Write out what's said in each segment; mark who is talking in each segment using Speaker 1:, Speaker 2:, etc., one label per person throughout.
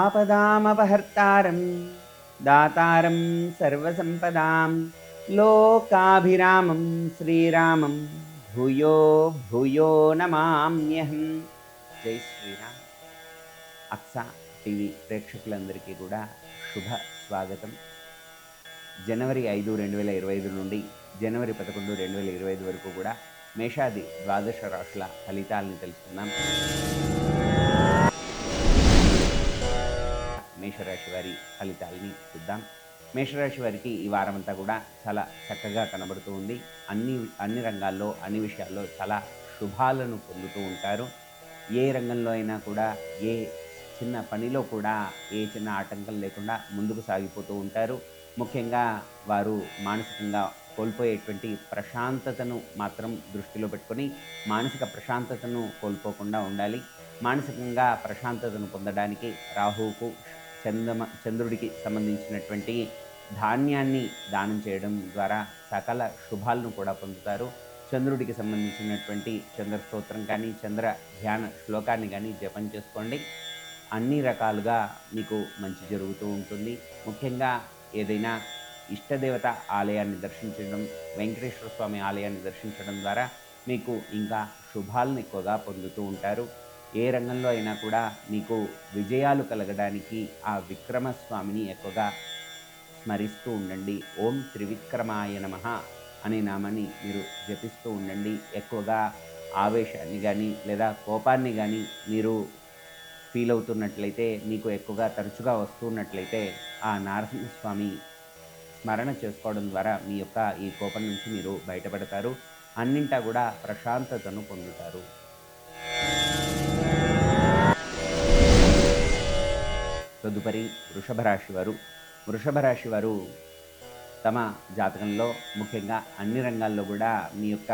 Speaker 1: ఆపదామపహర్తారం దాతారం సర్వసంపదాం లోకాభిరామం శ్రీరామం భూయో భూయో నమామ్యహం. జై శ్రీరామ్. అక్సా టీవీ ప్రేక్షకులందరికీ కూడా శుభ స్వాగతం. జనవరి 5, 2025 నుండి జనవరి 11, 2025 వరకు కూడా మేషాది ద్వాదశ రాశుల ఫలితాలను తెలుసుకుందాం. మేషరాశి వారి ఫలితాలని చూద్దాం. మేషరాశి వారికి ఈ వారమంతా కూడా చాలా చక్కగా కనబడుతూ ఉంది. అన్ని రంగాల్లో అన్ని విషయాల్లో చాలా శుభాలను పొందుతూ ఉంటారు. ఏ రంగంలో అయినా కూడా ఏ చిన్న పనిలో కూడా ఏ చిన్న ఆటంకం లేకుండా ముందుకు సాగిపోతూ ఉంటారు. ముఖ్యంగా వారు మానసికంగా కోల్పోయేటువంటి ప్రశాంతతను మాత్రం దృష్టిలో పెట్టుకొని మానసిక ప్రశాంతతను కోల్పోకుండా ఉండాలి. మానసికంగా ప్రశాంతతను పొందడానికి రాహువుకు చంద్రుడికి సంబంధించినటువంటి ధాన్యాన్ని దానం చేయడం ద్వారా సకల శుభాలను కూడా పొందుతారు. చంద్రుడికి సంబంధించినటువంటి చంద్ర స్తోత్రం కానీ చంద్ర ధ్యాన శ్లోకాన్ని కానీ జపం చేసుకోండి. అన్ని రకాలుగా మీకు మంచి జరుగుతూ ఉంటుంది. ముఖ్యంగా ఏదైనా ఇష్టదేవత ఆలయాన్ని దర్శించడం, వెంకటేశ్వర స్వామి ఆలయాన్ని దర్శించడం ద్వారా మీకు ఇంకా శుభాలను ఎక్కువగా పొందుతూ ఉంటారు. ఏ రంగంలో అయినా కూడా మీకు విజయాలు కలగడానికి ఆ విక్రమస్వామిని ఎక్కువగా స్మరిస్తూ ఉండండి. ఓం త్రివిక్రమాయ నమః అనే నామాన్ని మీరు జపిస్తూ ఉండండి. ఎక్కువగా ఆవేశాన్ని కానీ లేదా కోపాన్ని కానీ మీరు ఫీల్ అవుతున్నట్లయితే, మీకు ఎక్కువగా తరచుగా వస్తున్నట్లయితే ఆ నరసింహస్వామి స్మరణ చేసుకోవడం ద్వారా మీ యొక్క ఈ కోపం నుంచి మీరు బయటపడతారు. అన్నింటా కూడా ప్రశాంతతను పొందుతారు. తదుపరి వృషభ రాశి వారు తమ జాతకంలో ముఖ్యంగా అన్ని రంగాల్లో కూడా మీ యొక్క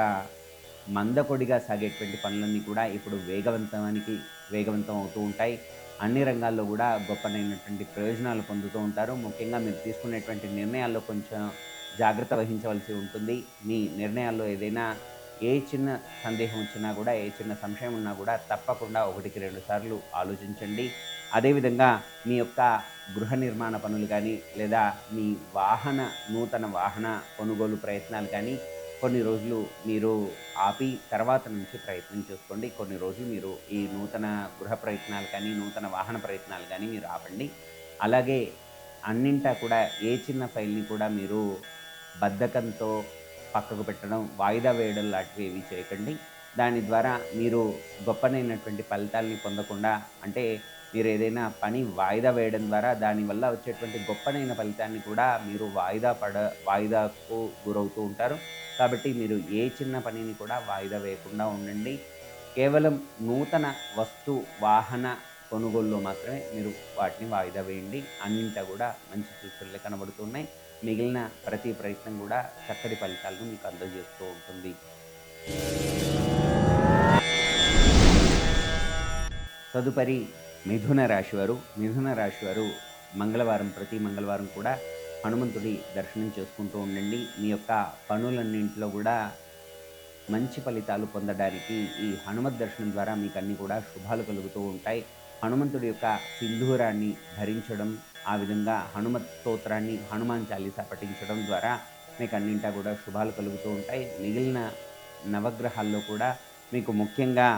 Speaker 1: మందకొడిగా సాగేటువంటి పనులన్నీ కూడా ఇప్పుడు వేగవంతం అవుతూ ఉంటాయి. అన్ని రంగాల్లో కూడా గొప్పనైనటువంటి ప్రయోజనాలు పొందుతూ ఉంటారు. ముఖ్యంగా మీరు తీసుకునేటువంటి నిర్ణయాల్లో కొంచెం జాగ్రత్త వహించవలసి ఉంటుంది. మీ నిర్ణయాల్లో ఏదైనా ఏ చిన్న సందేహం వచ్చినా కూడా ఏ చిన్న సంశయం ఉన్నా కూడా తప్పకుండా 1-2 సార్లు ఆలోచించండి. అదేవిధంగా మీ యొక్క గృహ నిర్మాణ పనులు కానీ లేదా మీ నూతన వాహన కొనుగోలు ప్రయత్నాలు కానీ కొన్ని రోజులు మీరు ఆపి తర్వాత నుంచి ప్రయత్నం చేసుకోండి. కొన్ని రోజులు మీరు ఈ నూతన గృహ ప్రయత్నాలు కానీ నూతన వాహన ప్రయత్నాలు కానీ మీరు ఆపండి. అలాగే అన్నింటా కూడా ఏ చిన్న ఫైల్ని కూడా మీరు బద్ధకంతో పక్కకు పెట్టడం, వాయిదా వేయడం లాంటివి ఏవి చేయకండి. దాని ద్వారా మీరు గొప్పనైనటువంటి ఫలితాలని పొందకుండా, అంటే మీరు ఏదైనా పని వాయిదా వేయడం ద్వారా దానివల్ల వచ్చేటువంటి గొప్పనైన ఫలితాన్ని కూడా మీరు వాయిదాకు గురవుతూ ఉంటారు. కాబట్టి మీరు ఏ చిన్న పనిని కూడా వాయిదా వేయకుండా ఉండండి. కేవలం నూతన వాహన కొనుగోలులో మాత్రమే మీరు వాటిని వాయిదా వేయండి. అన్నింటా కూడా మంచి సూచనలే కనబడుతున్నాయి. మిగిలిన ప్రతి ప్రయత్నం కూడా చక్కటి ఫలితాలను మీకు అందజేస్తూ ఉంటుంది. తదుపరి మిథున రాశి వారు ప్రతి మంగళవారం కూడా హనుమంతుడి దర్శనం చేసుకుంటూ ఉండండి. మీ యొక్క పనులన్నింటిలో కూడా మంచి ఫలితాలు పొందడానికి ఈ హనుమత్ దర్శనం ద్వారా మీకు అన్ని కూడా శుభాలు కలుగుతూ ఉంటాయి. హనుమంతుడి యొక్క సింధూరాన్ని ధరించడం, ఆ విధంగా హనుమత్ స్తోత్రాన్ని హనుమాన్ చాలీసా పఠించడం ద్వారా మీకు అన్నింటా కూడా శుభాలు కలుగుతూ ఉంటాయి. మిగిలిన నవగ్రహాల్లో కూడా మీకు ముఖ్యంగా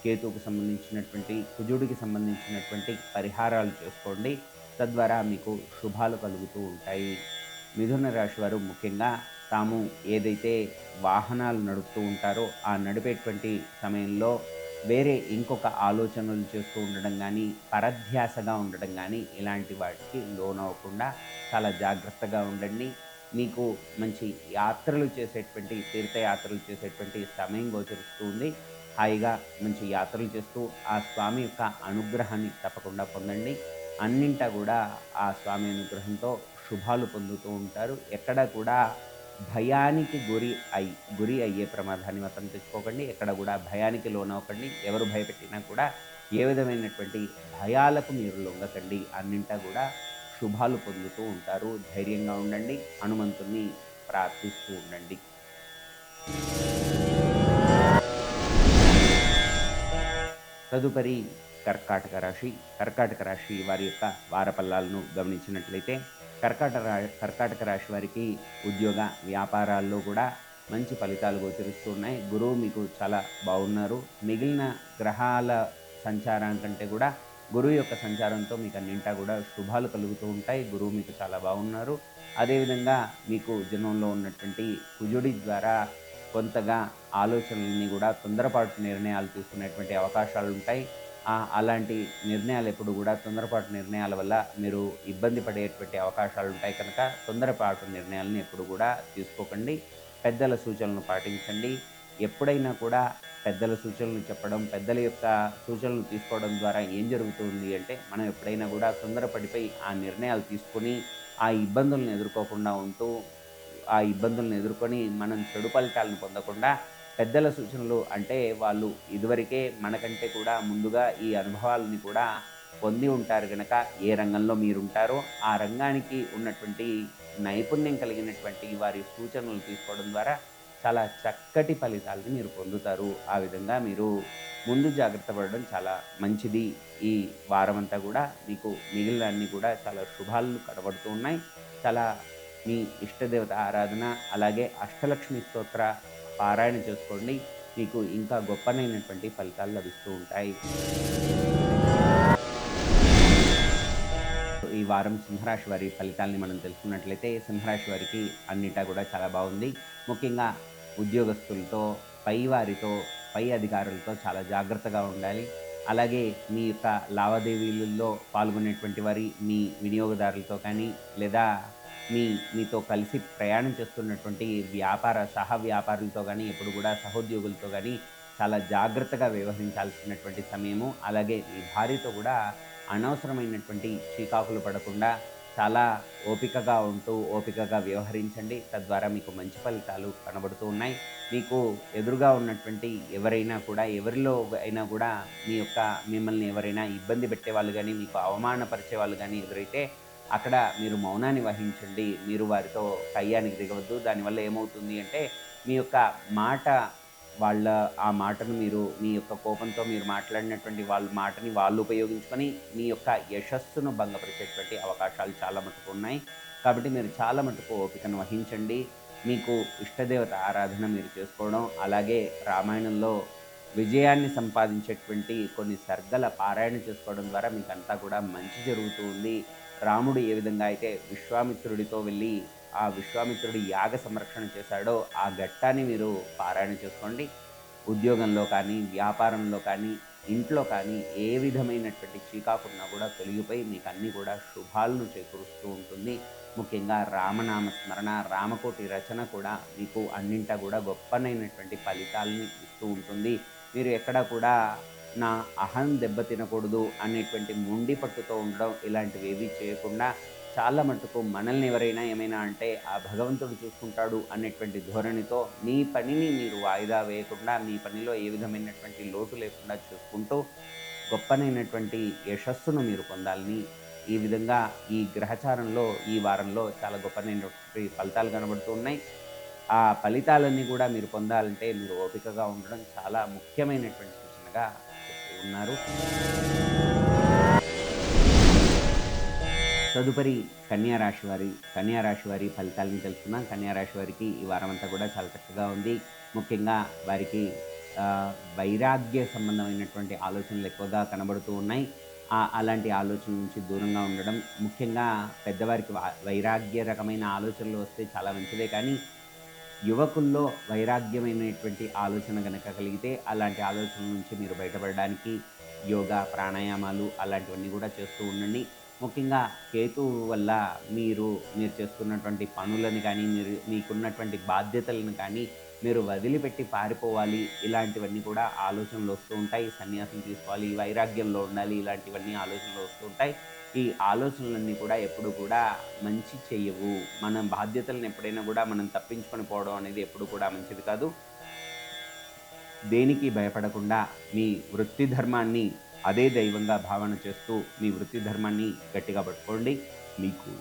Speaker 1: కేతువుకు సంబంధించినటువంటి, కుజుడికి సంబంధించినటువంటి పరిహారాలు చేసుకోండి. తద్వారా మీకు శుభాలు కలుగుతూ ఉంటాయి. మిథున రాశి వారు ముఖ్యంగా తాము ఏదైతే వాహనాలు నడుపుతూ ఉంటారో ఆ నడిపేటువంటి సమయంలో వేరే ఇంకొక ఆలోచనలు చేస్తూ ఉండడం కానీ, పరధ్యాసగా ఉండడం కానీ ఇలాంటి వాటికి లోనవ్వకుండా చాలా జాగ్రత్తగా ఉండండి. మీకు మంచి తీర్థయాత్రలు చేసేటువంటి సమయం గోచరిస్తూ ఉంది. హాయిగా మంచి యాత్రలు చేస్తూ ఆ స్వామి యొక్క అనుగ్రహాన్ని తప్పకుండా పొందండి. అన్నింటా కూడా ఆ స్వామి అనుగ్రహంతో శుభాలు పొందుతూ ఉంటారు. ఎక్కడ కూడా భయానికి గురి అయ్యే ప్రమాదాన్ని మాత్రం తెచ్చుకోకండి. ఎక్కడ కూడా భయానికి లోనవ్వకండి. ఎవరు భయపెట్టినా కూడా ఏ విధమైనటువంటి భయాలకు మీరు లొంగకండి. అన్నింటా కూడా శుభాలు పొందుతూ ఉంటారు. ధైర్యంగా ఉండండి. హనుమంతుణ్ణి ప్రార్థిస్తూ ఉండండి. తదుపరి కర్కాటక రాశి. కర్కాటక రాశి వారి యొక్క వారపల్లాలను గమనించినట్లయితే కర్కాటక రాశి వారికి ఉద్యోగ, వ్యాపారాల్లో కూడా మంచి ఫలితాలు గోచరిస్తూ ఉన్నాయి. గురువు మీకు చాలా బాగున్నారు. మిగిలిన గ్రహాల సంచారం కంటే కూడా గురువు యొక్క సంచారంతో మీకు అన్నింటా కూడా శుభాలు కలుగుతూ ఉంటాయి. గురువు మీకు చాలా బాగున్నారు. అదేవిధంగా మీకు జన్మంలో ఉన్నటువంటి కుజుడి ద్వారా కొంతగా ఆలోచనలని కూడా తొందరపాటు నిర్ణయాలు తీసుకునేటువంటి అవకాశాలు ఉంటాయి. అలాంటి నిర్ణయాలు ఎప్పుడు కూడా తొందరపాటు నిర్ణయాల వల్ల మీరు ఇబ్బంది పడేటువంటి అవకాశాలు ఉంటాయి కనుక తొందరపాటు నిర్ణయాలను ఎప్పుడు కూడా తీసుకోకండి. పెద్దల సూచనలను పాటించండి. ఎప్పుడైనా కూడా పెద్దల సూచనలు చెప్పడం, పెద్దల యొక్క సూచనలు తీసుకోవడం ద్వారా ఏం జరుగుతుంది అంటే, మనం ఎప్పుడైనా కూడా తొందరపడిపోయి ఆ నిర్ణయాలు తీసుకొని, ఆ ఇబ్బందులను ఎదుర్కోకుండా ఉంటూ, ఆ ఇబ్బందులను ఎదుర్కొని మనం చెడు ఫలితాలను పొందకుండా, పెద్దల సూచనలు అంటే వాళ్ళు ఇదివరకే మనకంటే కూడా ముందుగా ఈ అనుభవాలని కూడా పొంది ఉంటారు గనక, ఏ రంగంలో మీరుంటారో ఆ రంగానికి ఉన్నటువంటి నైపుణ్యం కలిగినటువంటి వారి సూచనలు తీసుకోవడం ద్వారా చాలా చక్కటి ఫలితాలని మీరు పొందుతారు. ఆ విధంగా మీరు ముందు జాగ్రత్త పడడం చాలా మంచిది. ఈ వారమంతా కూడా మీకు మిగిలిన అన్నీ కూడా చాలా శుభాలు కనబడుతూ ఉన్నాయి. చాలా మీ ఇష్టదేవత ఆరాధన, అలాగే అష్టలక్ష్మి స్తోత్ర పారాయణ చేసుకోండి. మీకు ఇంకా గొప్పనైనటువంటి ఫలితాలు లభిస్తూ ఉంటాయి. ఈ వారం సింహరాశి వారి ఫలితాలని మనం తెలుసుకున్నట్లయితే, సింహరాశి వారికి అన్నిటా కూడా చాలా బాగుంది. ముఖ్యంగా ఉద్యోగస్తులతో, పైవారితో, పై అధికారులతో చాలా జాగ్రత్తగా ఉండాలి. అలాగే మీ యొక్క లావాదేవీలలో పాల్గొనేటువంటి వారి మీ వినియోగదారులతో కానీ, లేదా మీతో కలిసి ప్రయాణం చేస్తున్నటువంటి సహ వ్యాపారులతో కానీ, ఎప్పుడు కూడా సహోద్యోగులతో కానీ చాలా జాగ్రత్తగా వ్యవహరించాల్సినటువంటి సమయము. అలాగే మీ భార్యతో కూడా అనవసరమైనటువంటి చీకాకులు పడకుండా చాలా ఓపికగా ఉంటూ ఓపికగా వ్యవహరించండి. తద్వారా మీకు మంచి ఫలితాలు కనబడుతూ ఉన్నాయి. మీకు ఎదురుగా ఉన్నటువంటి ఎవరైనా కూడా, ఎవరిలో అయినా కూడా మిమ్మల్ని ఎవరైనా ఇబ్బంది పెట్టేవాళ్ళు కానీ, మీకు అవమానపరిచే వాళ్ళు కానీ ఎదురైతే అక్కడ మీరు మౌనాన్ని వహించండి. మీరు వారితో కయ్యానికి దిగవద్దు. దానివల్ల ఏమవుతుంది అంటే, మీ యొక్క మాట ఆ మాటను మీ యొక్క కోపంతో మీరు మాట్లాడినటువంటి వాళ్ళ మాటని వాళ్ళు ఉపయోగించుకొని మీ యొక్క యశస్సును భంగపరిచేటువంటి అవకాశాలు చాలా మటుకు ఉన్నాయి. కాబట్టి మీరు చాలా మటుకు ఓపికను వహించండి. మీకు ఇష్టదేవత ఆరాధన మీరు చేసుకోవడం, అలాగే రామాయణంలో విజయాన్ని సంపాదించేటువంటి కొన్ని సర్గల పారాయణ చేసుకోవడం ద్వారా మీకంతా కూడా మంచి జరుగుతూ ఉంది. రాముడు ఏ విధంగా అయితే విశ్వామిత్రుడితో వెళ్ళి ఆ విశ్వామిత్రుడి యాగ సంరక్షణ చేశాడో ఆ ఘట్టాన్ని మీరు పారాయణ చేసుకోండి. ఉద్యోగంలో కానీ, వ్యాపారంలో కానీ, ఇంట్లో కానీ ఏ విధమైనటువంటి చీకాకున్నా కూడా తొలగిపోయి మీకు అన్నీ కూడా శుభాలను చేకూరుస్తూ ఉంటుంది. ముఖ్యంగా రామనామ స్మరణ, రామకోటి రచన కూడా మీకు అన్నింటా కూడా గొప్పనైనటువంటి ఫలితాలని ఇస్తూ ఉంటుంది. మీరు ఎక్కడ కూడా నా అహం దెబ్బతినకూడదు అనేటువంటి మొండి పట్టుతో ఉండడం, ఇలాంటివి ఏవీ చేయకుండా చాలా మటుకు మనల్ని ఎవరైనా ఏమైనా అంటే ఆ భగవంతుడు చూసుకుంటాడు అనేటువంటి ధోరణితో మీ పనిని మీరు వాయిదా వేయకుండా, మీ పనిలో ఏ విధమైనటువంటి లోటు లేకుండా చూసుకుంటూ గొప్పనైనటువంటి యశస్సును మీరు పొందాలని, ఈ విధంగా ఈ గ్రహచారంలో ఈ వారంలో చాలా గొప్పనైనటువంటి ఫలితాలు కనబడుతూ ఉన్నాయి. ఆ ఫలితాలన్నీ కూడా మీరు పొందాలంటే మీరు ఓపికగా ఉండడం చాలా ముఖ్యమైనటువంటి సూచనగా చెప్తూ ఉన్నారు. తదుపరి కన్యారాశి వారి ఫలితాలను తెలుసుకుందాం. కన్యారాశి వారికి ఈ వారం అంతా కూడా చాలా చక్కగా ఉంది. ముఖ్యంగా వారికి వైరాగ్య సంబంధమైనటువంటి ఆలోచనలు ఎక్కువగా కనబడుతూ ఉన్నాయి. అలాంటి ఆలోచనల నుంచి దూరంగా ఉండడం, ముఖ్యంగా పెద్దవారికి వైరాగ్య రకమైన ఆలోచనలు వస్తే చాలా మంచిదే. కానీ యువకుల్లో వైరాగ్యమైనటువంటి ఆలోచన గనక కలిగితే అలాంటి ఆలోచనల నుంచి మీరు బయటపడడానికి యోగా, ప్రాణాయామాలు అలాంటివన్నీ కూడా చేస్తూ ఉండండి. ముఖ్యంగా కేతువు వల్ల మీరు చేస్తున్నటువంటి పనులను కానీ, మీకున్నటువంటి బాధ్యతలను కానీ మీరు వదిలిపెట్టి పారిపోవాలి, ఇలాంటివన్నీ కూడా ఆలోచనలు వస్తూ ఉంటాయి. సన్యాసం తీసుకోవాలి, వైరాగ్యంలో ఉండాలి, ఇలాంటివన్నీ ఆలోచనలు వస్తూ ఉంటాయి. ఈ ఆలోచనలన్నీ కూడా ఎప్పుడు కూడా మంచి చెయ్యవు. మన బాధ్యతలను ఎప్పుడైనా కూడా మనం తప్పించుకొని పోవడం అనేది ఎప్పుడు కూడా మంచిది కాదు. దేనికి భయపడకుండా మీ వృత్తి ధర్మాన్ని అదే దైవంగా భావన చేస్తూ మీ వృత్తి ధర్మాన్ని గట్టిగా పట్టుకోండి. మీకు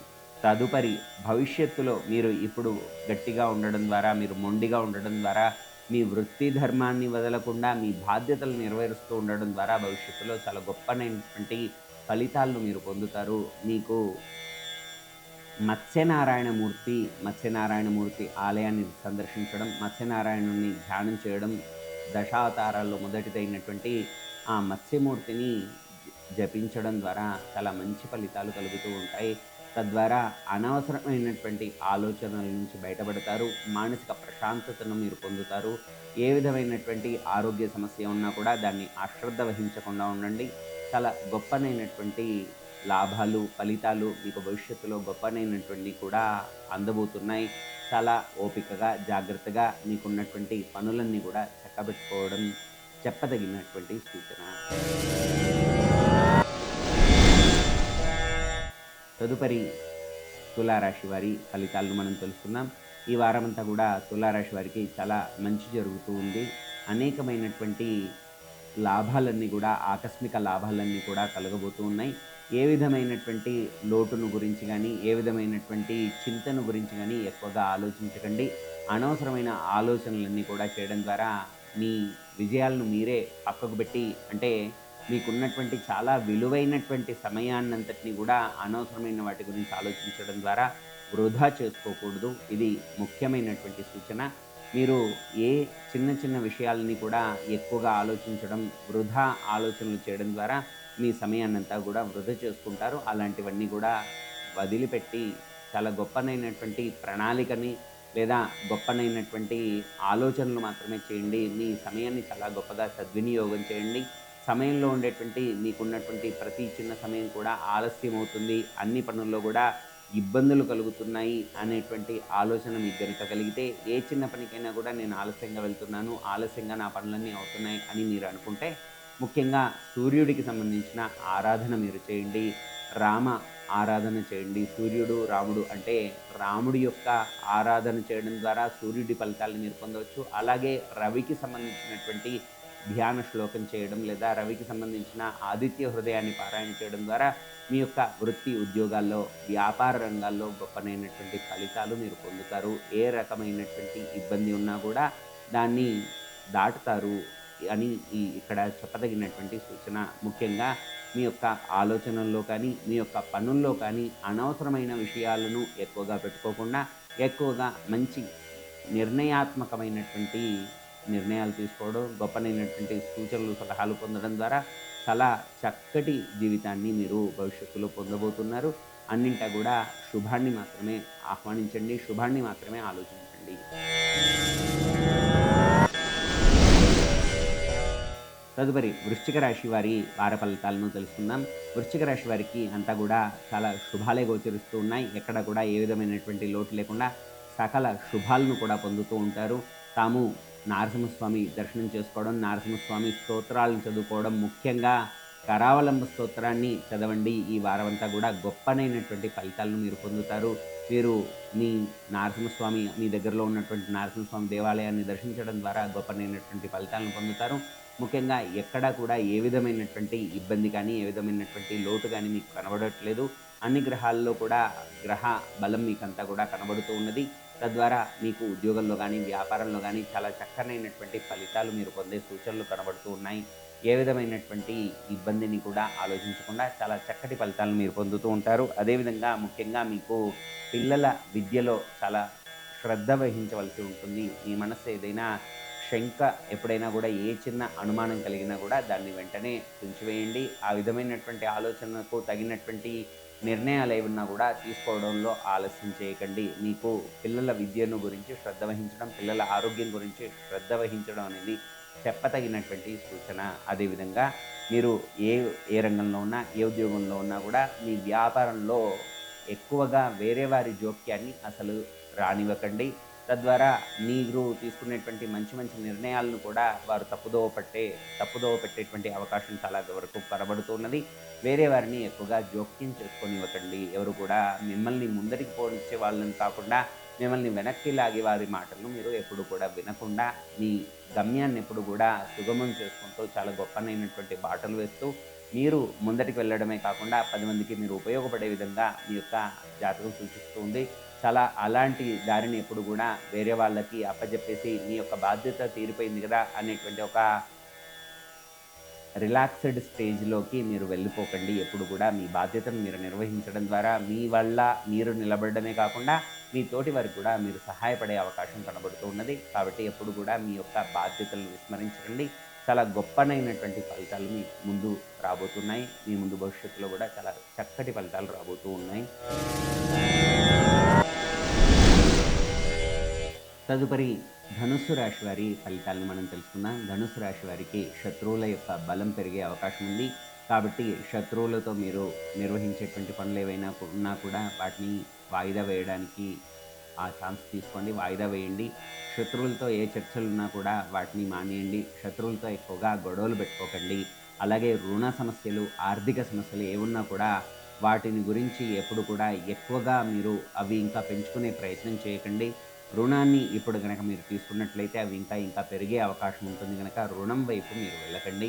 Speaker 1: తదుపరి భవిష్యత్తులో మీరు ఇప్పుడు గట్టిగా ఉండడం ద్వారా, మీరు మొండిగా ఉండడం ద్వారా మీ వృత్తి ధర్మాన్ని వదలకుండా మీ బాధ్యతలు నెరవేరుస్తూ ఉండడం ద్వారా భవిష్యత్తులో చాలా గొప్పనైనటువంటి ఫలితాలను మీరు పొందుతారు. మీకు మత్స్యనారాయణమూర్తి, మత్స్యనారాయణమూర్తి ఆలయాన్ని సందర్శించడం, మత్స్యనారాయణుడిని ధ్యానం చేయడం, దశావతారాల్లో మొదటిదైనటువంటి ఆ మత్స్యమూర్తిని జపించడం ద్వారా చాలా మంచి ఫలితాలు కలుగుతూ ఉంటాయి. తద్వారా అనవసరమైనటువంటి ఆలోచనల నుంచి బయటపడతారు. మానసిక ప్రశాంతతను మీరు పొందుతారు. ఏ విధమైనటువంటి ఆరోగ్య సమస్య ఉన్నా కూడా దాన్ని అశ్రద్ధ వహించకుండా ఉండండి. చాలా గొప్పనైనటువంటి లాభాలు, ఫలితాలు మీకు భవిష్యత్తులో గొప్పనైనటువంటివి కూడా అందబోతున్నాయి. చాలా ఓపికగా, జాగ్రత్తగా మీకున్నటువంటి పనులన్నీ కూడా చక్కబెట్టుకోవడం చెప్పదగినటువంటి సూచన. తదుపరి తులారాశి వారి ఫలితాలను మనం తెలుసుకుందాం. ఈ వారమంతా కూడా తులారాశి వారికి చాలా మంచి జరుగుతూ ఉంది. అనేకమైనటువంటి లాభాలన్నీ కూడా, ఆకస్మిక లాభాలన్నీ కూడా కలగబోతూ ఉన్నాయి. ఏ విధమైనటువంటి లోటును గురించి కానీ, ఏ విధమైనటువంటి చింతన గురించి కానీ ఎక్కువగా ఆలోచించకండి. అనవసరమైన ఆలోచనలన్నీ కూడా చేయడం ద్వారా మీ విజయాలను మీరే పక్కకు పెట్టి, అంటే మీకున్నటువంటి చాలా విలువైనటువంటి సమయాన్నంతటిని కూడా అనవసరమైన వాటి గురించి ఆలోచించడం ద్వారా వృధా చేసుకోకూడదు. ఇది ముఖ్యమైనటువంటి సూచన. మీరు ఏ చిన్న చిన్న విషయాలని కూడా ఎక్కువగా ఆలోచించడం, వృధా ఆలోచనలు చేయడం ద్వారా మీ సమయాన్నంతా కూడా వృధా చేసుకుంటారు. అలాంటివన్నీ కూడా వదిలిపెట్టి చాలా గొప్పనైనటువంటి ప్రణాళికని లేదా గొప్పనైనటువంటి ఆలోచనలు మాత్రమే చేయండి. మీ సమయాన్ని చాలా గొప్పగా సద్వినియోగం చేయండి. సమయంలో ఉండేటువంటి మీకున్నటువంటి ప్రతి చిన్న సమయం కూడా ఆలస్యం అవుతుంది, అన్ని పనుల్లో కూడా ఇబ్బందులు కలుగుతున్నాయి అనేటువంటి ఆలోచన మీకు గనుక కలిగితే, ఏ చిన్న పనికైనా కూడా నేను ఆలస్యంగా వెళ్తున్నాను, ఆలస్యంగా నా పనులన్నీ అవుతున్నాయి అని మీరు అనుకుంటే, ముఖ్యంగా సూర్యుడికి సంబంధించిన ఆరాధన మీరు చేయండి. రామ ఆరాధన చేయండి. సూర్యుడు, రాముడు అంటే రాముడి యొక్క ఆరాధన చేయడం ద్వారా సూర్యుడి ఫలితాలను మీరు పొందవచ్చు. అలాగే రవికి సంబంధించినటువంటి ధ్యాన శ్లోకం చేయడం, లేదా రవికి సంబంధించిన ఆదిత్య హృదయాన్ని పారాయణ చేయడం ద్వారా మీ యొక్క వృత్తి ఉద్యోగాల్లో, వ్యాపార రంగాల్లో గొప్పనైనటువంటి ఫలితాలు మీరు పొందుతారు. ఏ రకమైనటువంటి ఇబ్బంది ఉన్నా కూడా దాన్ని దాటుతారు అని ఇక్కడ చెప్పదగినటువంటి సూచన. ముఖ్యంగా మీ యొక్క ఆలోచనల్లో కానీ, మీ యొక్క పనుల్లో కానీ అనవసరమైన విషయాలను ఎక్కువగా పెట్టుకోకుండా, ఎక్కువగా మంచి నిర్ణయాత్మకమైనటువంటి నిర్ణయాలు తీసుకోవడం, గొప్పనైనటువంటి సూచనలు, సలహాలు పొందడం ద్వారా చాలా చక్కటి జీవితాన్ని మీరు భవిష్యత్తులో పొందబోతున్నారు. అన్నింటా కూడా శుభాన్ని మాత్రమే ఆహ్వానించండి, శుభాన్ని మాత్రమే ఆలోచించండి. తదుపరి వృశ్చిక రాశి వారి వార ఫలితాలను తెలుసుకుందాం. వృశ్చిక రాశి వారికి అంతా కూడా చాలా శుభాలే గోచరిస్తూ ఉన్నాయి. ఎక్కడ కూడా ఏ విధమైనటువంటి లోటు లేకుండా సకల శుభాలను కూడా పొందుతూ ఉంటారు. తాము నారసింహస్వామి దర్శనం చేసుకోవడం, నారసింహస్వామి స్తోత్రాలను చదువుకోవడం, ముఖ్యంగా కరావలంబ స్తోత్రాన్ని చదవండి. ఈ వారమంతా కూడా గొప్పనైనటువంటి ఫలితాలను మీరు పొందుతారు. మీరు మీ నారసింహస్వామి, మీ దగ్గరలో ఉన్నటువంటి నారసింహస్వామి దేవాలయాన్ని దర్శించడం ద్వారా గొప్పనైనటువంటి ఫలితాలను పొందుతారు. ముఖ్యంగా ఎక్కడా కూడా ఏ విధమైనటువంటి ఇబ్బంది కానీ, ఏ విధమైనటువంటి లోటు కానీ మీకు కనబడట్లేదు. అన్ని గ్రహాల్లో కూడా గ్రహ బలం మీకంతా కూడా కనబడుతూ ఉన్నది. తద్వారా మీకు ఉద్యోగంలో కానీ, వ్యాపారంలో కానీ చాలా చక్కనైనటువంటి ఫలితాలు మీరు పొందే సూచనలు కనబడుతూ ఉన్నాయి. ఏ విధమైనటువంటి ఇబ్బందిని కూడా ఆలోచించకుండా చాలా చక్కటి ఫలితాలను మీరు పొందుతూ ఉంటారు. అదేవిధంగా ముఖ్యంగా మీకు పిల్లల విద్యలో చాలా శ్రద్ధ వహించవలసి ఉంటుంది. మీ మనస్సు ఏదైనా శంక ఎప్పుడైనా కూడా, ఏ చిన్న అనుమానం కలిగినా కూడా దాన్ని వెంటనే తుంచివేయండి. ఆ విధమైనటువంటి ఆలోచనకు తగినటువంటి నిర్ణయాలు ఏమన్నా కూడా తీసుకోవడంలో ఆలస్యం చేయకండి. మీకు పిల్లల విద్యను గురించి శ్రద్ధ వహించడం, పిల్లల ఆరోగ్యం గురించి శ్రద్ధ వహించడం అనేది చెప్పతగినటువంటి సూచన. అదేవిధంగా మీరు ఏ ఏ రంగంలో ఉన్నా, ఏ ఉద్యోగంలో ఉన్నా కూడా మీ వ్యాపారంలో ఎక్కువగా వేరే వారి జోక్యాన్ని అసలు రానివ్వకండి. తద్వారా మీరు తీసుకునేటువంటి మంచి మంచి నిర్ణయాలను కూడా వారు తప్పుదోవ పెట్టేటువంటి అవకాశం చాలా వరకు కనబడుతున్నది. వేరే వారిని ఎక్కువగా జోక్యం చేసుకొనివ్వకండి. ఎవరు కూడా మిమ్మల్ని ముందరికి పోనిచ్చే వాళ్ళని కాకుండా, మిమ్మల్ని వెనక్కి లాగే వారి మాటలను మీరు ఎప్పుడు కూడా వినకుండా, మీ గమ్యాన్ని ఎప్పుడు కూడా సుగమం చేసుకుంటూ చాలా గొప్పనైనటువంటి బాటలు వేస్తూ మీరు ముందటికి వెళ్ళడమే కాకుండా 10 మందికి మీరు ఉపయోగపడే విధంగా మీ యొక్క జాతకం సూచిస్తూ ఉంది. చాలా అలాంటి దారిని ఎప్పుడు కూడా వేరే వాళ్ళకి అప్పజెప్పేసి మీ యొక్క బాధ్యత తీరిపోయింది కదా అనేటువంటి ఒక రిలాక్స్డ్ స్టేజ్‌లోకి మీరు వెళ్ళిపోకండి. ఎప్పుడు కూడా మీ బాధ్యతను మీరు నిర్వహించడం ద్వారా మీ వల్ల మీరు నిలబడడమే కాకుండా మీ తోటి వారికి కూడా మీరు సహాయపడే అవకాశం కనబడుతూ ఉన్నది. కాబట్టి ఎప్పుడు కూడా మీ యొక్క బాధ్యతలను విస్మరించకండి. చాలా గొప్పనైనటువంటి ఫలితాలు మీ ముందు రాబోతున్నాయి. మీ ముందు భవిష్యత్తులో కూడా చాలా చక్కటి ఫలితాలు రాబోతూ ఉన్నాయి. తదుపరి ధనుస్సు రాశి వారి ఫలితాలను మనం తెలుసుకుందాం. ధనుస్సు రాశి వారికి శత్రువుల యొక్క బలం పెరిగే అవకాశం ఉంది. కాబట్టి శత్రువులతో మీరు నిర్వహించేటువంటి పనులు ఏవైనా ఉన్నా కూడా వాటిని వాయిదా వేయడానికి ఆ ఛాన్స్ తీసుకోండి. వాయిదా వేయండి. శత్రువులతో ఏ చర్చలున్నా కూడా వాటిని మానేయండి. శత్రువులతో ఎక్కువగా గొడవలు పెట్టుకోకండి. అలాగే రుణ సమస్యలు, ఆర్థిక సమస్యలు ఏవున్నా కూడా వాటిని గురించి ఎప్పుడు కూడా ఎక్కువగా మీరు అవి ఇంకా పెంచుకునే ప్రయత్నం చేయకండి. రుణాన్ని ఇప్పుడు గనక మీరు తీసుకున్నట్లయితే అవి ఇంకా ఇంకా పెరిగే అవకాశం ఉంటుంది గనక రుణం వైపు మీరు వెళ్ళకండి.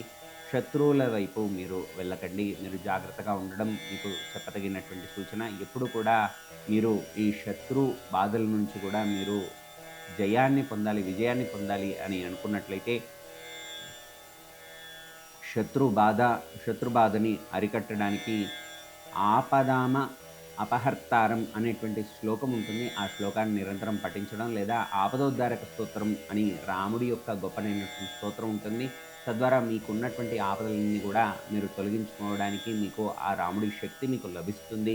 Speaker 1: శత్రువుల వైపు మీరు వెళ్ళకండి. మీరు జాగ్రత్తగా ఉండడం మీకు చెప్పదగినటువంటి సూచన. ఎప్పుడు కూడా మీరు ఈ శత్రు బాధల నుంచి కూడా మీరు జయాన్ని పొందాలి, విజయాన్ని పొందాలి అని అనుకున్నట్లయితే శత్రు బాధ శత్రు బాధని అరికట్టడానికి ఆపదామ అపహర్తారం అనేటువంటి శ్లోకం ఉంటుంది. ఆ శ్లోకాన్ని నిరంతరం పఠించడం లేదా ఆపదోద్ధారక స్తోత్రం అని రాముడి యొక్క గొప్పనైనటువంటి స్తోత్రం ఉంటుంది. తద్వారా మీకున్నటువంటి ఆపదలన్నీ కూడా మీరు తొలగించుకోవడానికి మీకు ఆ రాముడి శక్తి మీకు లభిస్తుంది.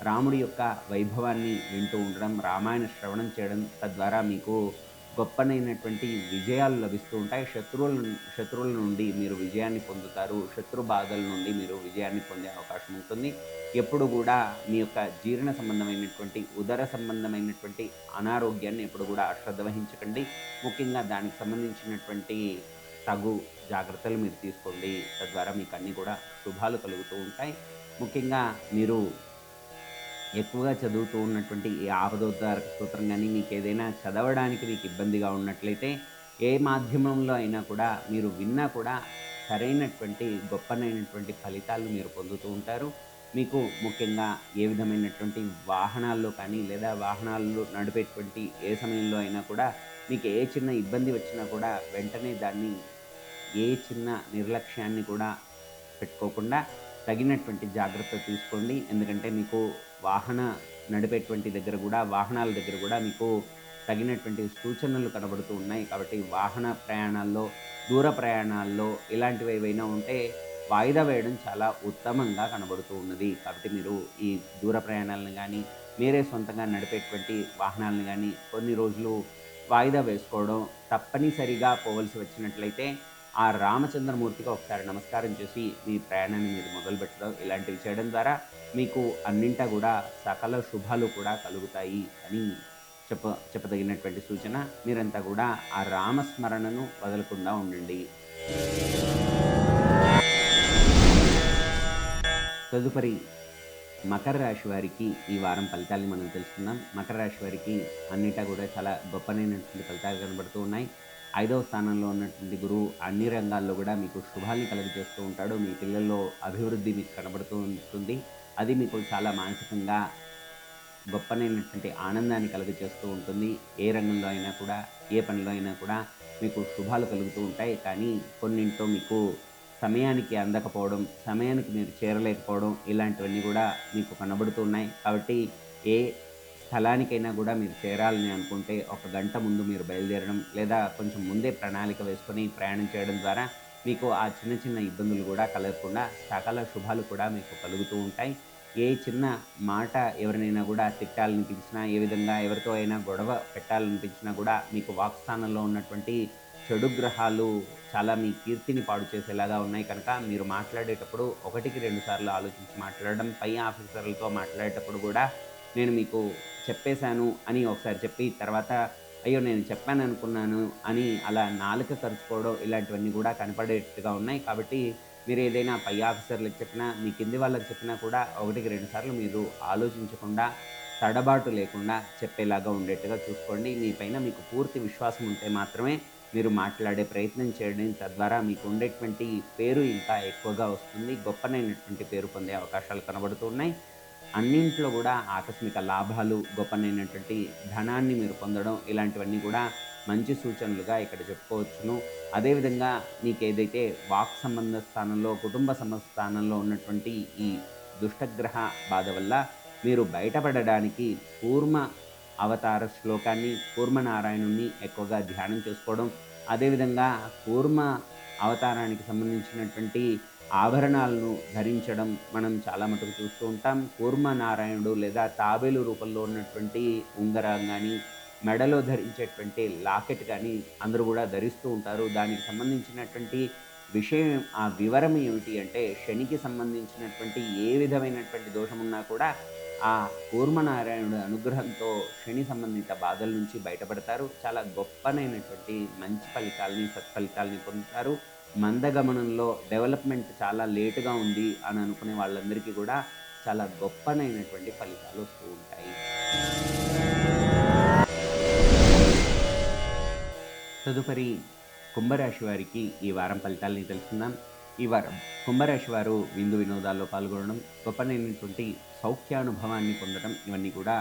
Speaker 1: రాముడి యొక్క వైభవాన్ని వింటూ ఉండడం, రామాయణ శ్రవణం చేయడం తద్వారా మీకు గొప్పనైనటువంటి విజయాలు లభిస్తూ ఉంటాయి. శత్రువుల నుండి మీరు విజయాన్ని పొందుతారు. శత్రు బాధల నుండి మీరు విజయాన్ని పొందే అవకాశం ఉంటుంది. ఎప్పుడు కూడా మీ యొక్క జీర్ణ సంబంధమైనటువంటి, ఉదర సంబంధమైనటువంటి అనారోగ్యాన్ని ఎప్పుడు కూడా అశ్రద్ధ వహించకండి. ముఖ్యంగా దానికి సంబంధించినటువంటి తగు జాగ్రత్తలు మీరు తీసుకోండి. తద్వారా మీకు అన్నీ కూడా శుభాలు కలుగుతూ ఉంటాయి. ముఖ్యంగా మీరు ఎక్కువగా చదువుతూ ఉన్నటువంటి ఈ ఆపదోద్ధారక స్తోత్రం గానీ, మీకేదైనా చదవడానికి మీకు ఇబ్బందిగా ఉన్నట్లయితే, ఏ మాధ్యమంలో అయినా కూడా మీరు విన్నా కూడా సరైనటువంటి గొప్పనైనటువంటి ఫలితాలను మీరు పొందుతూ ఉంటారు. మీకు ముఖ్యంగా ఏ విధమైనటువంటి వాహనాల్లో కానీ, లేదా వాహనాల్లో నడిపేటువంటి ఏ సమయంలో అయినా కూడా మీకు ఏ చిన్న ఇబ్బంది వచ్చినా కూడా వెంటనే దాన్ని ఏ చిన్న నిర్లక్ష్యాన్ని కూడా పెట్టుకోకుండా తగినటువంటి జాగ్రత్త తీసుకోండి. ఎందుకంటే మీకు వాహన నడిపేటువంటి దగ్గర కూడా వాహనాల దగ్గర కూడా మీకు తగినటువంటి సూచనలు కనబడుతూ ఉన్నాయి. కాబట్టి వాహన ప్రయాణాల్లో, దూర ప్రయాణాల్లో ఇలాంటివి ఏవైనా ఉంటే వాయిదా వేయడం చాలా ఉత్తమంగా కనబడుతూ ఉన్నది. కాబట్టి మీరు ఈ దూర ప్రయాణాలను గానీ, మీరే సొంతంగా నడిపేటువంటి వాహనాలను గానీ కొన్ని రోజులు వాయిదా వేసుకోవడం, తప్పనిసరిగా పోవలసి వచ్చినట్లయితే ఆ రామచంద్రమూర్తికి ఒకసారి నమస్కారం చేసి మీ ప్రయాణాన్ని మీరు మొదలుపెట్టడం, ఇలాంటివి చేయడం ద్వారా మీకు అన్నింటా కూడా సకల శుభాలు కూడా కలుగుతాయి అని చెప్పదగినటువంటి సూచన. మీరంతా కూడా ఆ రామస్మరణను వదలకుండా ఉండండి. తదుపరి మకర రాశి వారికి ఈ వారం ఫలితాల్ని మనం తెలుసుకుందాం. మకర రాశి వారికి అన్నిటా కూడా చాలా గొప్పనైనటువంటి ఫలితాలు కనబడుతూ ఉన్నాయి. 5వ స్థానంలో ఉన్నటువంటి గురువు అన్ని రంగాల్లో కూడా మీకు శుభాల్ని కలుగజేస్తూ ఉంటాడు. మీ పిల్లల్లో అభివృద్ధి మీకు కనబడుతూ ఉంటుంది. అది మీకు చాలా మానసికంగా గొప్పనైనటువంటి ఆనందాన్ని కలుగజేస్తూ ఉంటుంది. ఏ రంగంలో అయినా కూడా, ఏ పనిలో అయినా కూడా మీకు శుభాలు కలుగుతూ ఉంటాయి. కానీ కొన్నింట్లో మీకు సమయానికి అందకపోవడం, సమయానికి మీరు చేరలేకపోవడం ఇలాంటివన్నీ కూడా మీకు కనబడుతూ ఉన్నాయి. కాబట్టి ఏ స్థలానికైనా కూడా మీరు చేరాలని అనుకుంటే ఒక గంట ముందు మీరు బయలుదేరడం లేదా కొంచెం ముందే ప్రణాళిక వేసుకొని ప్రయాణం చేయడం ద్వారా మీకు ఆ చిన్న చిన్న ఇబ్బందులు కూడా కలగకుండా సకల శుభాలు కూడా మీకు కలుగుతూ ఉంటాయి. ఏ చిన్న మాట ఎవరినైనా కూడా తిట్టాలనిపించినా, ఏ విధంగా ఎవరితో అయినా గొడవ పెట్టాలనిపించినా కూడా మీకు వాక్స్థానంలో ఉన్నటువంటి చెడు గ్రహాలు చాలా మీ కీర్తిని పాడు చేసేలాగా ఉన్నాయి కనుక మీరు మాట్లాడేటప్పుడు ఒకటికి 2 సార్లు ఆలోచించి మాట్లాడడం, పై ఆఫీసర్లతో మాట్లాడేటప్పుడు కూడా నేను మీకు చెప్పేశాను అని ఒకసారి చెప్పి తర్వాత అయ్యో నేను చెప్పాననుకున్నాను అని అలా నాలుక కరుచుకోవడం ఇలాంటివన్నీ కూడా కనపడేట్టుగా ఉన్నాయి. కాబట్టి మీరు ఏదైనా పై ఆఫీసర్లకు చెప్పినా, మీ కింది వాళ్ళకి చెప్పినా కూడా ఒకటికి 2 సార్లు మీరు ఆలోచించకుండా, తడబాటు లేకుండా చెప్పేలాగా ఉండేట్టుగా చూసుకోండి. మీ పైన మీకు పూర్తి విశ్వాసం ఉంటే మాత్రమే మీరు మాట్లాడే ప్రయత్నం చేయండి. తద్వారా మీకు ఉండేటువంటి పేరు ఇంకా ఎక్కువగా వస్తుంది. గొప్పనైనటువంటి పేరు పొందే అవకాశాలు కనబడుతూ ఉన్నాయి. అన్నింట్లో కూడా ఆకస్మిక లాభాలు, గొప్పనైనటువంటి ధనాన్ని మీరు పొందడం ఇలాంటివన్నీ కూడా మంచి సూచనలుగా ఇక్కడ చెప్పుకోవచ్చును. అదేవిధంగా మీకేదైతే వాక్ సంబంధ స్థానంలో, కుటుంబ సంబంధ స్థానంలో ఉన్నటువంటి ఈ దుష్టగ్రహ బాధ వల్ల మీరు బయటపడడానికి కూర్మ అవతార శ్లోకాన్ని, కూర్మనారాయణుడిని ఎక్కువగా ధ్యానం చేసుకోవడం, అదేవిధంగా కూర్మ అవతారానికి సంబంధించినటువంటి ఆభరణాలను ధరించడం మనం చాలా మటుకు చూస్తూ ఉంటాం. కూర్మనారాయణుడు లేదా తాబేలు రూపంలో ఉన్నటువంటి ఉంగరం గానీ, మెడలో ధరించేటువంటి లాకెట్ గానీ అందరూ గూడా ధరిస్తూ ఉంటారు. దానికి సంబంధించినటువంటి విషయం వివరం ఏమిటి అంటే శనికి సంబంధించినటువంటి ఏ విధమైనటువంటి దోషమున్నా కూడా ఆ కూర్మనారాయణుడి అనుగ్రహంతో శని సంబంధిత బాధల నుంచి బయటపడతారు. చాలా గొప్పనైనటువంటి మంచి ఫలితాల్ని, సత్ఫలితాల్ని పొందుతారు. మందగమనంలో డెవలప్‌మెంట్ చాలా లేట్‌గా ఉంది అని అనుకునే వాళ్ళందరికీ కూడా చాలా గొప్పనైనటువంటి ఫలితాలు వస్తూ ఉంటాయి. తదుపరి కుంభరాశి వారికి ఈ వారం ఫలితాలని తెలుసుకుందాం. ఈ వారం కుంభరాశి వారు విందు వినోదాల్లో పాల్గొనడం, గొప్పనైనటువంటి సౌఖ్యానుభవాన్ని పొందడం ఇవన్నీ కూడా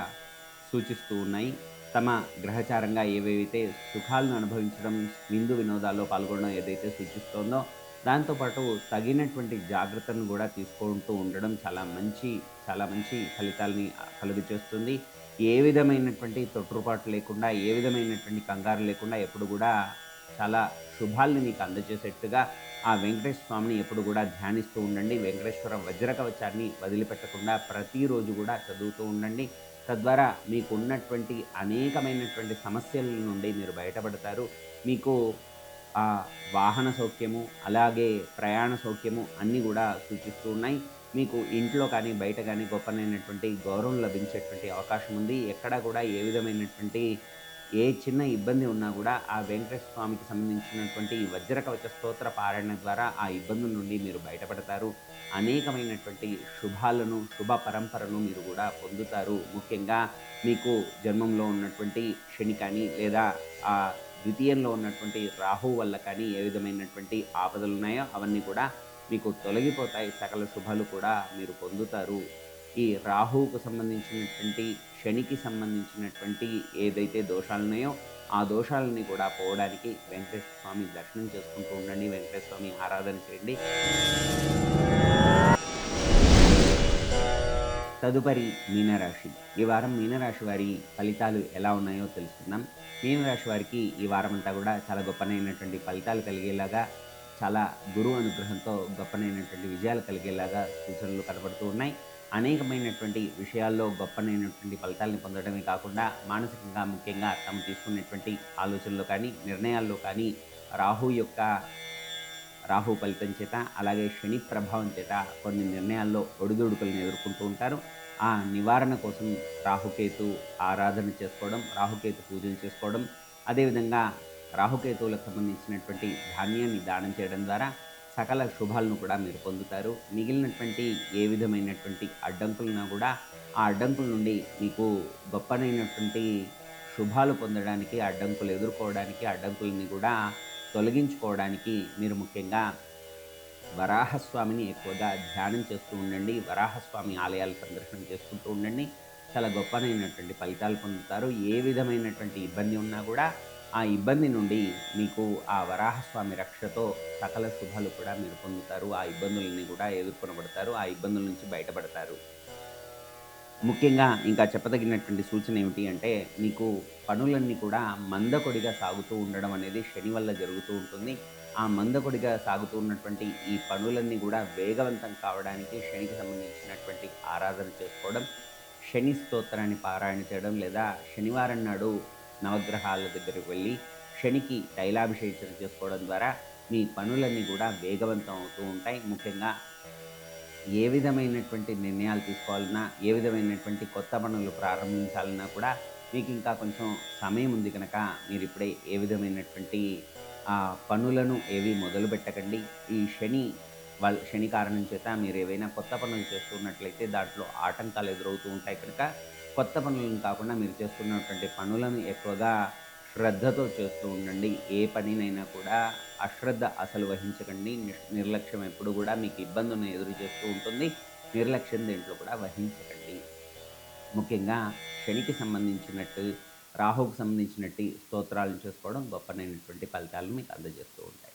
Speaker 1: సూచిస్తూ ఉన్నాయి. తమ గ్రహచారంగా ఏవేవైతే సుఖాలను అనుభవించడం, విందు వినోదాల్లో పాల్గొనడం ఏదైతే సూచిస్తోందో, దాంతోపాటు తగినటువంటి జాగ్రత్తను కూడా తీసుకుంటూ ఉండడం చాలా మంచి ఫలితాల్ని కలుగజేస్తుంది. ఏ విధమైనటువంటి తొట్రుపాటు లేకుండా, ఏ విధమైనటువంటి కంగారు లేకుండా ఎప్పుడు కూడా చాలా శుభాల్ని మీకు అందజేసేట్టుగా ఆ వెంకటేశ్వర స్వామిని ఎప్పుడు కూడా ధ్యానిస్తూ ఉండండి. వెంకటేశ్వర వజ్రకవచాన్ని వదిలిపెట్టకుండా ప్రతిరోజు కూడా చదువుతూ ఉండండి. తద్వారా మీకున్నటువంటి అనేకమైనటువంటి సమస్యల నుండి మీరు బయటపడతారు. మీకు వాహన సౌఖ్యము, అలాగే ప్రయాణ సౌఖ్యము అన్నీ కూడా సూచిస్తూ ఉన్నాయి. మీకు ఇంట్లో కానీ, బయట కానీ గొప్పనైనటువంటి గౌరవం లభించేటువంటి అవకాశం ఉంది. ఎక్కడా కూడా ఏ విధమైనటువంటి ఏ చిన్న ఇబ్బంది ఉన్నా కూడా ఆ వెంకటేశ్వర స్వామికి సంబంధించినటువంటి వజ్రకవచ స్తోత్ర పారాయణ ద్వారా ఆ ఇబ్బందుల నుండి మీరు బయటపడతారు. అనేకమైనటువంటి శుభాలను, శుభ పరంపరను మీరు కూడా పొందుతారు. ముఖ్యంగా మీకు జన్మంలో ఉన్నటువంటి శని కానీ, లేదా ఆ ద్వితీయంలో ఉన్నటువంటి రాహువు వల్ల కానీ ఏ విధమైనటువంటి ఆపదలు ఉన్నాయో అవన్నీ కూడా మీకు తొలగిపోతాయి. సకల శుభాలు కూడా మీరు పొందుతారు. ఈ రాహువుకు సంబంధించినటువంటి, శనికి సంబంధించినటువంటి ఏదైతే దోషాలున్నాయో ఆ దోషాలని కూడా పోవడానికి వెంకటేశ్వర స్వామి దర్శనం చేసుకుంటూ ఉండండి. వెంకటేశ్వర స్వామి ఆరాధన చేయండి. తదుపరి మీనరాశి. ఈ వారం మీనరాశి వారి ఫలితాలు ఎలా ఉన్నాయో తెలుసుకుందాం. మీనరాశి వారికి ఈ వారం అంతా కూడా చాలా గొప్పనైనటువంటి ఫలితాలు కలిగేలాగా, చాలా గురువు అనుగ్రహంతో గొప్పనైనటువంటి విజయాలు కలిగేలాగా సూచనలు కనబడుతూ ఉన్నాయి. అనేకమైనటువంటి విషయాల్లో గొప్పనైనటువంటి ఫలితాలని పొందడమే కాకుండా మానసికంగా ముఖ్యంగా తాము తీసుకునేటువంటి ఆలోచనలో కానీ, నిర్ణయాల్లో కానీ రాహు ఫలితం చేత, అలాగే శని ప్రభావం చేత కొన్ని నిర్ణయాల్లో ఒడిదుడుకులను ఎదుర్కొంటూ ఉంటారు. ఆ నివారణ కోసం రాహుకేతు ఆరాధన చేసుకోవడం, రాహుకేతు పూజలు చేసుకోవడం, అదేవిధంగా రాహుకేతువులకు సంబంధించినటువంటి ధాన్యాన్ని దానం చేయడం ద్వారా సకల శుభాలను కూడా మీరు పొందుతారు. మిగిలినటువంటి ఏ విధమైనటువంటి అడ్డంకులున్నా కూడా ఆ అడ్డంకుల నుండి మీకు గొప్పనైనటువంటి శుభాలు పొందడానికి, అడ్డంకులు ఎదుర్కోవడానికి, అడ్డంకులని కూడా తొలగించుకోవడానికి మీరు ముఖ్యంగా వరాహస్వామిని ఎక్కువగా ధ్యానం చేస్తూ ఉండండి. వరాహస్వామి ఆలయాలు సందర్శన చేసుకుంటూ ఉండండి. చాలా గొప్పనైనటువంటి ఫలితాలు పొందుతారు. ఏ విధమైనటువంటి ఇబ్బంది ఉన్నా కూడా ఆ ఇబ్బంది నుండి మీకు ఆ వరాహస్వామి రక్షతో సకల శుభాలు కూడా మీరు పొందుతారు. ఆ ఇబ్బందులని కూడా ఎదుర్కొనబడతారు. ఆ ఇబ్బందుల నుంచి బయటపడతారు. ముఖ్యంగా ఇంకా చెప్పదగినటువంటి సూచన ఏమిటి అంటే, మీకు పనులన్నీ కూడా మందకొడిగా సాగుతూ ఉండడం అనేది శని వల్ల జరుగుతూ ఉంటుంది. ఆ మందకొడిగా సాగుతూ ఉన్నటువంటి ఈ పనులన్నీ కూడా వేగవంతం కావడానికి శనికి సంబంధించినటువంటి ఆరాధన చేసుకోవడం, శని స్తోత్రాన్ని పారాయణ చేయడం, లేదా శనివారం నాడు నవగ్రహాల దగ్గరికి వెళ్ళి శనికి తైలాభిషేచన చేసుకోవడం ద్వారా మీ పనులన్నీ కూడా వేగవంతం అవుతూ ఉంటాయి. ముఖ్యంగా ఏ విధమైనటువంటి నిర్ణయాలు తీసుకోవాలన్నా, ఏ విధమైనటువంటి కొత్త పనులు ప్రారంభించాలన్నా కూడా మీకు ఇంకా కొంచెం సమయం ఉంది కనుక మీరిప్పుడే ఏ విధమైనటువంటి పనులను ఏవి మొదలుపెట్టకండి. ఈ శని కారణం చేత మీరు ఏవైనా కొత్త పనులు చేస్తున్నట్లయితే దాంట్లో ఆటంకాలు ఎదురవుతూ ఉంటాయి కనుక కొత్త పనులను కాకుండా మీరు చేస్తున్నటువంటి పనులను ఎక్కువగా శ్రద్ధతో చేస్తూ ఉండండి. ఏ పనినైనా కూడా అశ్రద్ధ అసలు వహించకండి. నిర్లక్ష్యం ఎప్పుడు కూడా మీకు ఇబ్బందులను ఎదురు చేస్తూ ఉంటుంది. నిర్లక్ష్యం దేంట్లో కూడా వహించకండి. ముఖ్యంగా శనికి సంబంధించినట్టు, రాహువుకు సంబంధించినట్టి స్తోత్రాలను చేసుకోవడం గొప్పనైనటువంటి ఫలితాలను మీకు అందజేస్తూ ఉంటాయి.